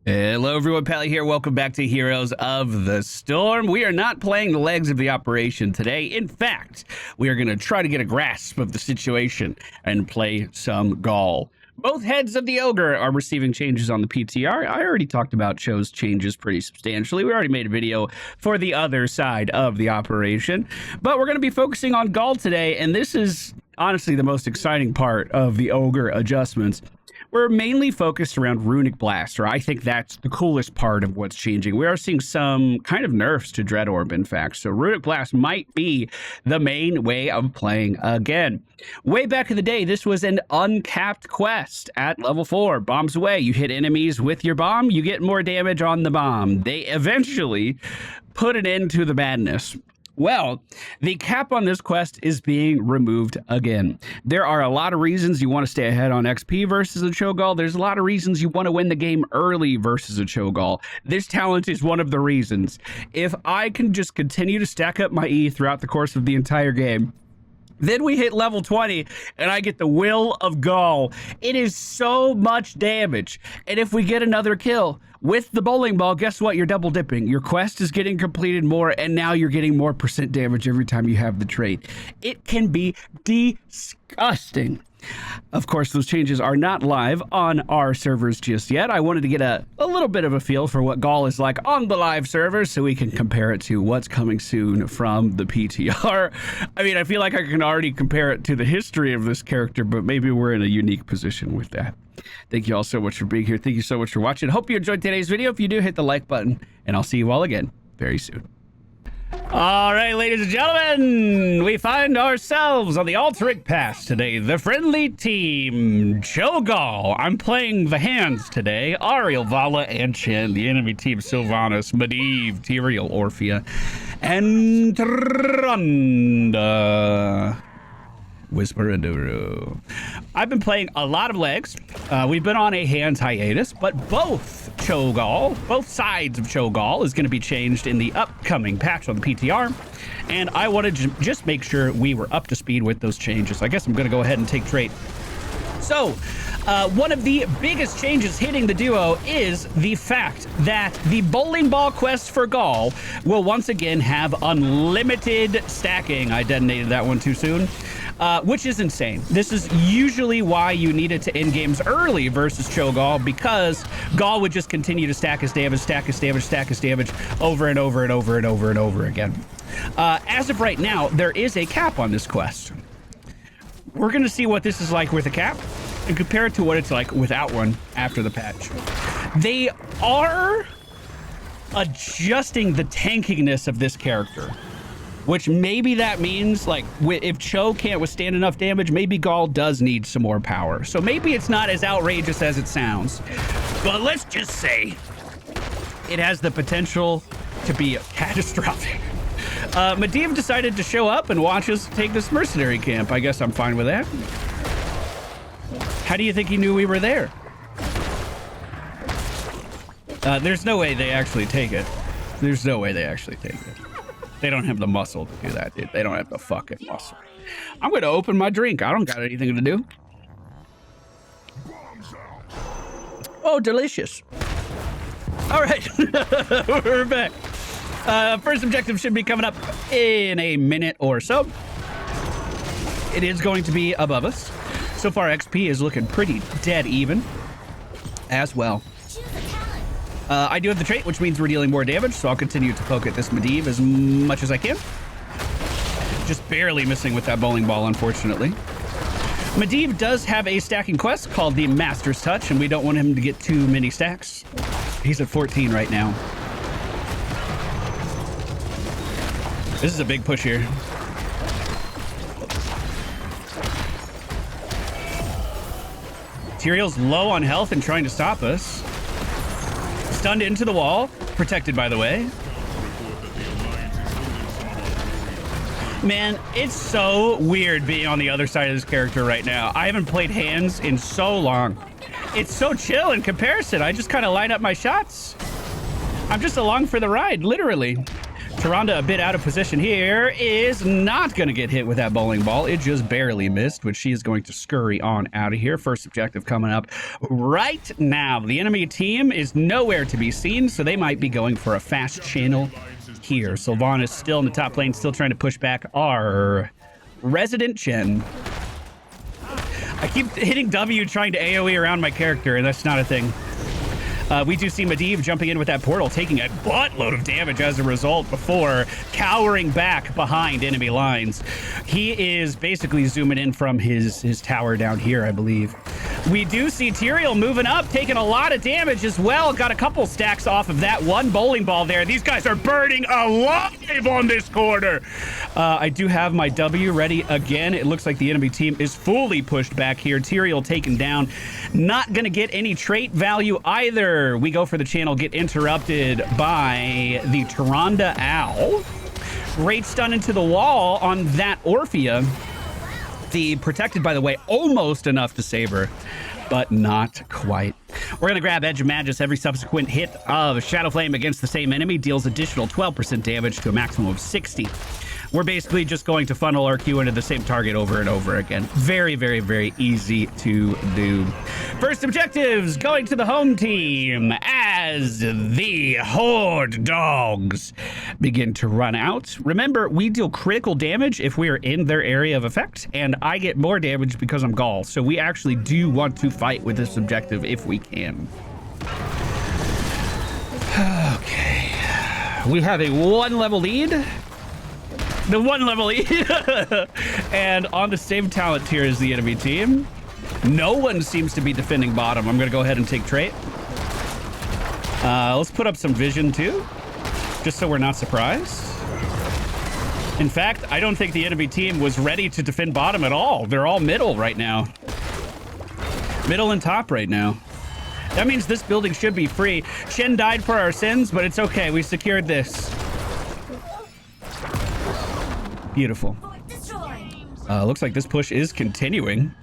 Hello everyone, Pally here. Welcome back to Heroes of the Storm. We are not playing the legs of the operation today. In fact, we are going to try to get a grasp of the situation and play some Gall. Both heads of the ogre are receiving changes on the PTR. I already talked about Cho's changes pretty substantially. We already made a video for the other side of the operation, but we're going to be focusing on Gall today, and this is honestly the most exciting part of the ogre adjustments. We're mainly focused around Runic Blast, or I think that's the coolest part of what's changing. We are seeing some kind of nerfs to Dread Orb, in fact, so Runic Blast might be the main way of playing again. Way back in the day, this was an uncapped quest at level 4. Bombs away. You hit enemies with your bomb, you get more damage on the bomb. They eventually put an end to the madness. Well, the cap on this quest is being removed again. There are a lot of reasons you want to stay ahead on XP versus a Cho'Gall. There's a lot of reasons you want to win the game early versus a Cho'Gall. This talent is one of the reasons. If I can just continue to stack up my E throughout the course of the entire game, then we hit level 20 and I get the Will of Gall. It is so much damage. And if we get another kill with the bowling ball, guess what? You're double dipping. Your quest is getting completed more, and now you're getting more % damage every time you have the trait. It can be disgusting. Of course, those changes are not live on our servers just yet. I wanted to get a little bit of a feel for what Gall is like on the live servers so we can compare it to what's coming soon from the PTR. I mean, I feel like I can already compare it to the history of this character, but maybe we're in a unique position with that. Thank you all so much for being here. Thank you so much for watching. Hope you enjoyed today's video. If you do, hit the like button, and I'll see you all again very soon. All right, ladies and gentlemen, we find ourselves on the Alterac Pass today. The friendly team, Cho'Gall. I'm playing the hands today. Ariel, Vala, and Chen. The enemy team, Sylvanas, Medivh, Tyrael, Orphea, and Trunda. Whisper and Duru. I've been playing a lot of legs. We've been on a hands hiatus, but both sides of Cho'Gall is going to be changed in the upcoming patch on the PTR. And I wanted to just make sure we were up to speed with those changes. I guess I'm going to go ahead and take trait. So, one of the biggest changes hitting the duo is the fact that the bowling ball quest for Gall will once again have unlimited stacking. I detonated that one too soon. Which is insane. This is usually why you needed to end games early versus Cho'Gall, because Gall would just continue to stack his damage, stack his damage, stack his damage over and over and over and over and over again. As of right now, there is a cap on this quest. We're going to see what this is like with a cap and compare it to what it's like without one after the patch. They are adjusting the tankiness of this character, which maybe that means, like, if Cho can't withstand enough damage, maybe Gall does need some more power. So maybe it's not as outrageous as it sounds. But let's just say it has the potential to be catastrophic. Medivh decided to show up and watch us take this mercenary camp. I guess I'm fine with that. How do you think he knew we were there? There's no way they actually take it. There's no way they actually take it. They don't have the muscle to do that, dude. They don't have the fucking muscle. I'm going to open my drink. I don't got anything to do. Oh, delicious. All right. We're back. First objective should be coming up in a minute or so. It is going to be above us. So far, XP is looking pretty dead even as well. I do have the trait, which means we're dealing more damage, so I'll continue to poke at this Medivh as much as I can. Just barely missing with that bowling ball, unfortunately. Medivh does have a stacking quest called the Master's Touch, and we don't want him to get too many stacks. He's at 14 right now. This is a big push here. Tyrael's low on health and trying to stop us. Stunned into the wall, protected by the way. Man, it's so weird being on the other side of this character right now. I haven't played hands in so long. It's so chill in comparison. I just kind of line up my shots. I'm just along for the ride, literally. Tyrande a bit out of position here, is not going to get hit with that bowling ball. It just barely missed, which she is going to scurry on out of here. First objective coming up right now. The enemy team is nowhere to be seen, so they might be going for a fast channel here. Sylvanas still in the top lane, still trying to push back our resident Chen. I keep hitting W trying to AoE around my character, and that's not a thing. We do see Medivh jumping in with that portal, taking a buttload of damage as a result before cowering back behind enemy lines. He is basically zooming in from his tower down here, I believe. We do see Tyrael moving up, taking a lot of damage as well. Got a couple stacks off of that one bowling ball there. These guys are burning alive on this corner. I do have my W ready again. It looks like the enemy team is fully pushed back here. Tyrael taken down. Not going to get any trait value either. We go for the channel, get interrupted by the Tyrande Owl. Great stun into the wall on that Orphea. The protected, by the way, almost enough to save her, but not quite. We're going to grab Edge of Magus. Every subsequent hit of Shadow Flame against the same enemy deals additional 12% damage to a maximum of 60. We're basically just going to funnel our Q into the same target over and over again. Very, very, very easy to do. First objectives going to the home team as the Horde dogs begin to run out. Remember, we deal critical damage if we are in their area of effect, and I get more damage because I'm Gall. So we actually do want to fight with this objective if we can. Okay. We have a 1-level lead. The 1-level lead. And on the same talent tier as the enemy team. No one seems to be defending bottom. I'm going to go ahead and take trait. Let's put up some vision too, just so we're not surprised. In fact, I don't think the enemy team was ready to defend bottom at all. They're all middle right now. Middle and top right now. That means this building should be free. Shen died for our sins, but it's okay. We secured this. Beautiful. Looks like this push is continuing.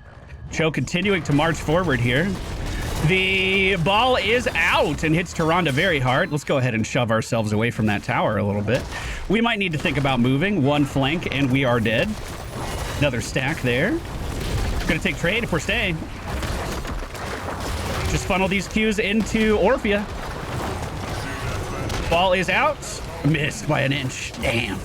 Cho continuing to march forward here. The ball is out and hits Tyrande very hard. Let's go ahead and shove ourselves away from that tower a little bit. We might need to think about moving. One flank and we are dead. Another stack there. Gonna take trade if we're staying. Just funnel these Qs into Orphea. Ball is out. Missed by an inch. Damn.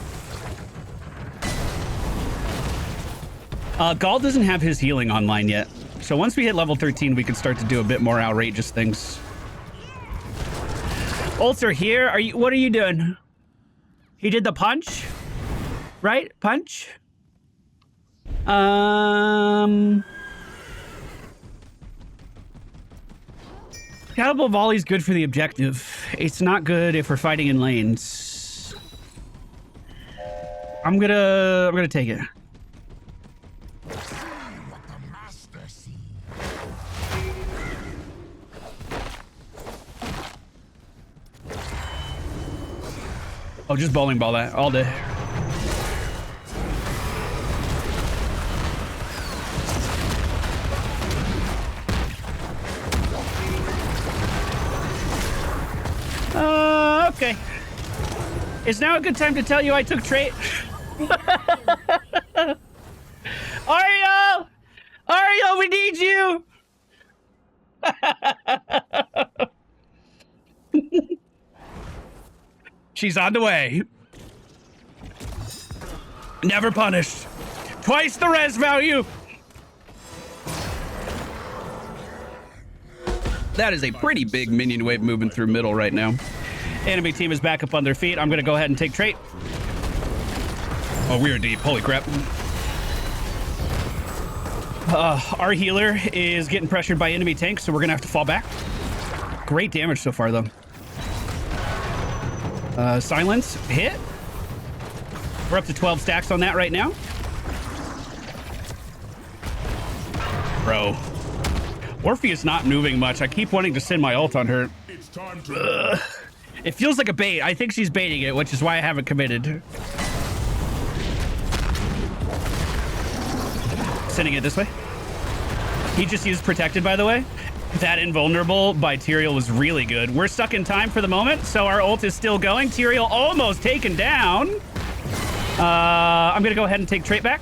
Gall doesn't have his healing online yet. So once we hit level 13, we can start to do a bit more outrageous things. Ults are here. What are you doing? He did the punch, right? Punch. Catapult volley is good for the objective. It's not good if we're fighting in lanes. I'm gonna take it. Oh, just bowling ball that all day. Okay. Is now a good time to tell you I took trait? Ariel! Ariel, we need you! She's on the way. Never punished. Twice the res value. That is a pretty big minion wave moving through middle right now. Enemy team is back up on their feet. I'm going to go ahead and take trait. Oh, we are deep. Holy crap. Our healer is getting pressured by enemy tanks, so we're going to have to fall back. Great damage so far, though. Silence hit. We're up to 12 stacks on that right now. Bro. Orpheus not moving much. I keep wanting to send my ult on her. It's time to... It feels like a bait. I think she's baiting it, which is why I haven't committed. Sending it this way. He just used protected, by the way. That invulnerable by Tyrael was really good. We're stuck in time for the moment, so our ult is still going. Tyrael almost taken down. I'm gonna go ahead and take trait back,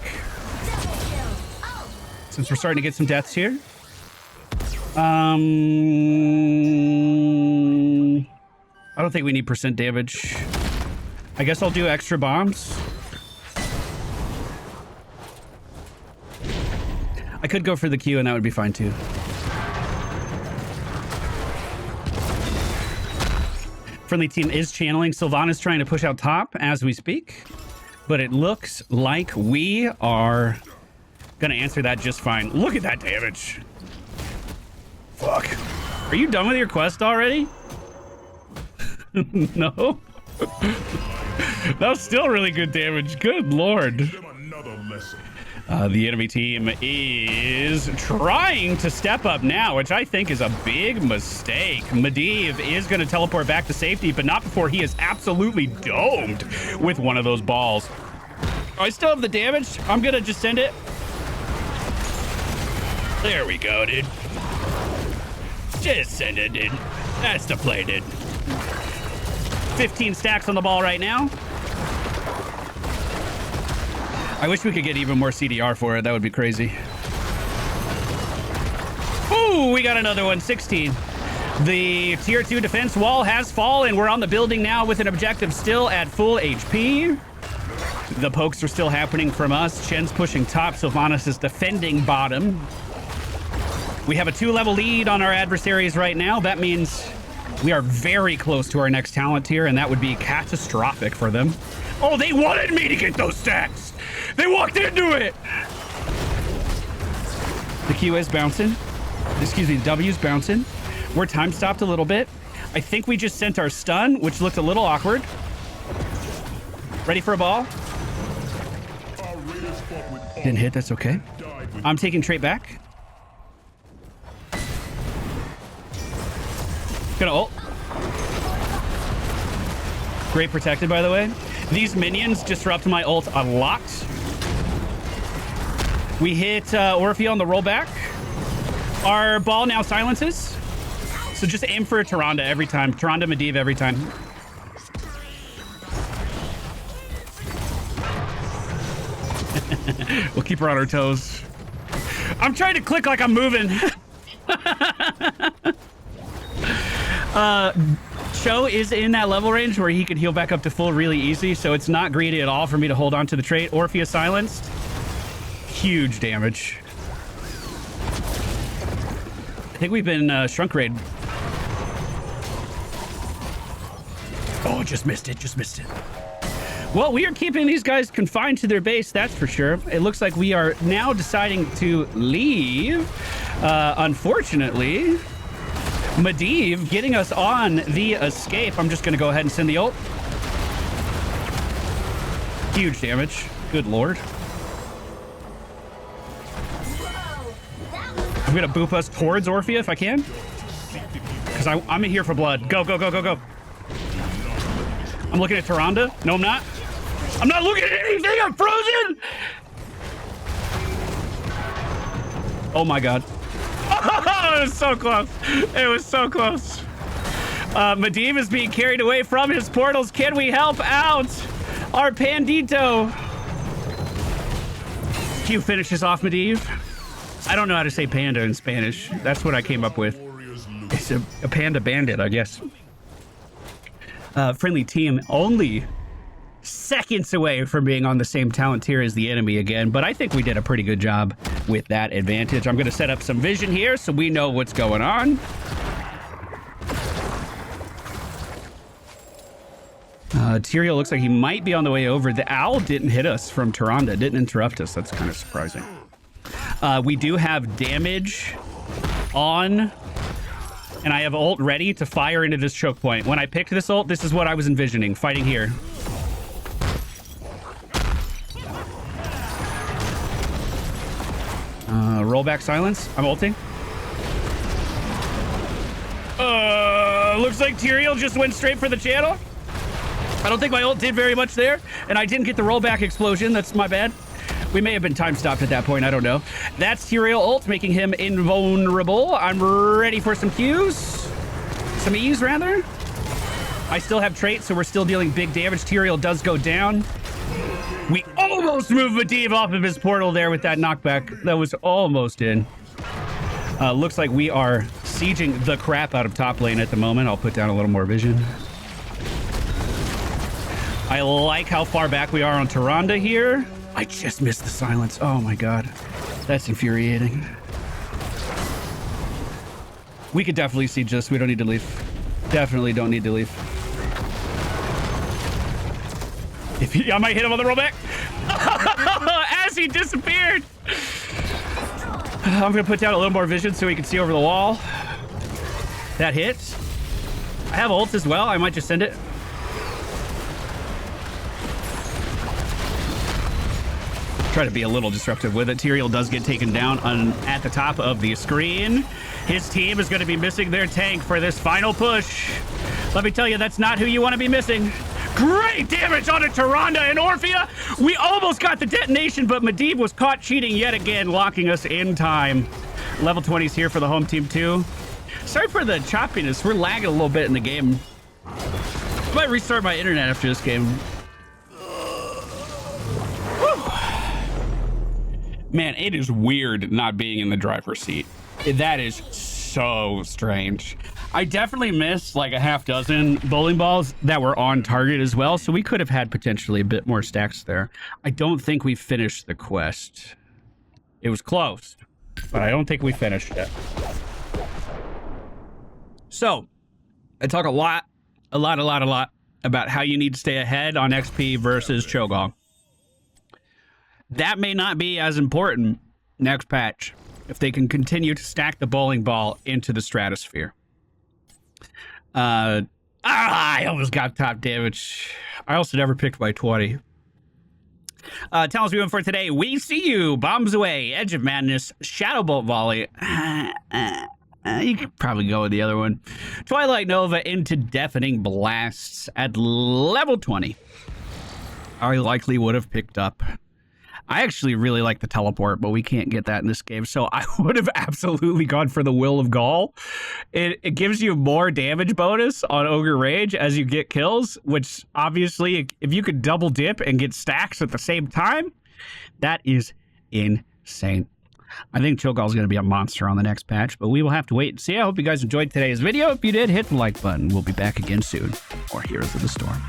since we're starting to get some deaths here. I don't think we need percent damage. I guess I'll do extra bombs. I could go for the Q and that would be fine too. Friendly team is channeling. Sylvanas trying to push out top as we speak, but it looks like we are gonna answer that just fine. Look at that damage. Fuck. Are you done with your quest already? No. That was still really good damage. Good lord. The enemy team is trying to step up now, which I think is a big mistake. Medivh is going to teleport back to safety, but not before he is absolutely domed with one of those balls. I still have the damage. I'm going to just send it. There we go, dude. Just send it, dude. That's the play, dude. 15 stacks on the ball right now. I wish we could get even more CDR for it. That would be crazy. Ooh, we got another one. 16. The tier 2 defense wall has fallen. We're on the building now with an objective still at full HP. The pokes are still happening from us. Chen's pushing top. Sylvanas is defending bottom. We have a 2-level lead on our adversaries right now. That means we are very close to our next talent tier, and that would be catastrophic for them. Oh, they wanted me to get those stacks. They walked into it. The Q is bouncing. Excuse me, the W's bouncing. We're time stopped a little bit. I think we just sent our stun, which looked a little awkward. Ready for a ball? Didn't hit, that's okay. I'm taking trait back. Gonna ult. Great protected, by the way. These minions disrupt my ult a lot. We hit Orphea on the rollback. Our ball now silences. So just aim for a Tyrande every time. Tyrande Medivh every time. We'll keep her on her toes. I'm trying to click like I'm moving. Cho is in that level range where he can heal back up to full really easy, so it's not greedy at all for me to hold on to the trait. Orphea silenced. Huge damage. I think we've been shrunk raid. Oh, just missed it, just missed it. Well, we are keeping these guys confined to their base, that's for sure. It looks like we are now deciding to leave. Unfortunately, Medivh getting us on the escape. I'm just going to go ahead and send the ult. Huge damage. Good lord. I'm going to boop us towards Orphea if I can. Because I'm in here for blood. Go, go, go, go, go. I'm looking at Tyrande. No, I'm not. I'm not looking at anything. I'm frozen. Oh, my God. It was so close. It was so close. Medivh is being carried away from his portals. Can we help out our Pandito? Q finishes off Medivh. I don't know how to say panda in Spanish. That's what I came up with. It's a panda bandit, I guess. Friendly team only seconds away from being on the same talent tier as the enemy again, but I think we did a pretty good job with that advantage. I'm going to set up some vision here so we know what's going on. Tyrael looks like he might be on the way over. The owl didn't hit us from Tyrande, didn't interrupt us. That's kind of surprising. We do have damage on, and I have ult ready to fire into this choke point. When I picked this ult, this is what I was envisioning, fighting here. Rollback silence. I'm ulting. Looks like Tyrael just went straight for the channel. I don't think my ult did very much there, and I didn't get the rollback explosion. That's my bad. We may have been time stopped at that point. I don't know. That's Tyrael ult, making him invulnerable. I'm ready for some Qs. Some E's, rather. I still have traits, so we're still dealing big damage. Tyrael does go down. We almost moved Medivh off of his portal there with that knockback. That was almost in. Looks like we are sieging the crap out of top lane at the moment. I'll put down a little more vision. I like how far back we are on Tyrande here. I just missed the silence. Oh my god. That's infuriating. We could definitely siege this. We don't need to leave. Definitely don't need to leave. I might hit him on the rollback. As he disappeared. I'm going to put down a little more vision so he can see over the wall. That hits. I have ult as well. I might just send it. Try to be a little disruptive with it. Tyrael does get taken down at the top of the screen. His team is going to be missing their tank for this final push. Let me tell you, that's not who you want to be missing. Great damage on a Tyrande and Orphea. We almost got the detonation, but Medivh was caught cheating yet again, locking us in time. Level 20s here for the home team too. Sorry for the choppiness. We're lagging a little bit in the game. I might restart my internet after this game. Man, it is weird not being in the driver's seat. That is so strange. I definitely missed like a half dozen bowling balls that were on target as well, so we could have had potentially a bit more stacks there. I don't think we finished the quest. It was close, but I don't think we finished it. So, I talk a lot about how you need to stay ahead on XP versus Cho'Gall. That may not be as important next patch if they can continue to stack the bowling ball into the stratosphere. I almost got top damage. I also never picked my 20. Tell us we went for today. We see you. Bombs away. Edge of Madness. Shadow Bolt Volley. You could probably go with the other one. Twilight Nova into Deafening Blasts at level 20. I likely would have picked up. I actually really like the teleport, but we can't get that in this game. So I would have absolutely gone for the Will of Gall. It gives you more damage bonus on Ogre Rage as you get kills, which obviously, if you could double dip and get stacks at the same time, that is insane. I think Cho'Gall is going to be a monster on the next patch, but we will have to wait and see. I hope you guys enjoyed today's video. If you did, hit the like button. We'll be back again soon. More Heroes of the Storm.